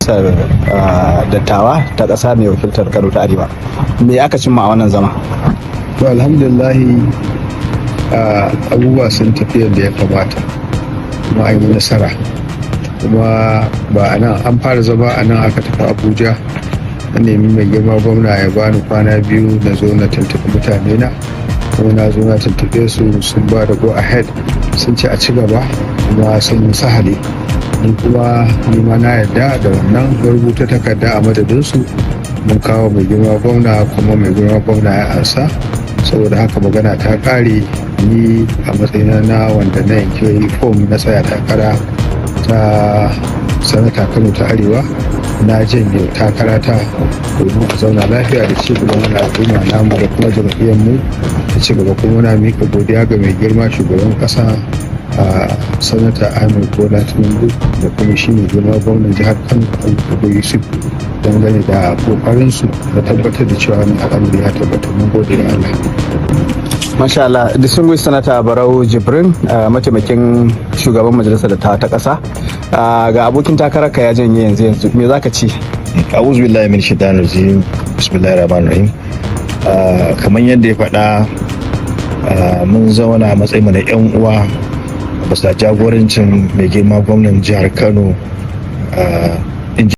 majalisar dattawa ta ƙasa mai wakiltar Kano ta Arewa. Me aka cimma a wannan zama? To alhamdulillahi abubuwa sun tafi yadda ya kamata kuma an yi nasara, kuma ba a nan an fara zama a nan aka tafi Abuja. Na nemi mai girma gwamna ya bani kwana biyu na zo na tuntuɓi mutane na, kuma na zo na tuntuɓe su sun ba da go ahead, sun ce a ci gaba kuma sun yi sahali. Ni kuma nima na yarda da wannan, rubuta takarda a madadinsu mun kawo mai girma gwamna, kuma mai girma gwamna ya ansa. Saboda haka magana ta ƙare. Ni a matsayina na wanda na yanke fom na tsaya takara ta sanata Kano ta Arewa, na janye takara ta domin a zauna lafiya da ci gaban wani al'umma namu da kuma jam'iyyar mu ta ci gaba. Kuma na mika godiya ga mai girma shugaban kasa a sanata Ahmed Bola Tinubu da kuma shi mai girma gwamnan jihar Kano Abba Yusuf dangane da kokarin su da tabbatar da cewa wani al'amari ya tabbata. Mun gode da Allah. Masha Allah, distinguished Senator Barau Jibrin, mataimakin shugaban majalisar dattawa ta ƙasa, ga abokin takararka ya janye yanzu, me za ka ce? A'udhu billahi min shaitanir rajim, bismillahir rahmanir rahim. Kamar yadda ya faɗa, mun zauna a matsayin mu na 'yan uwa bisa jagorancin mai girma gwamnan jihar Kano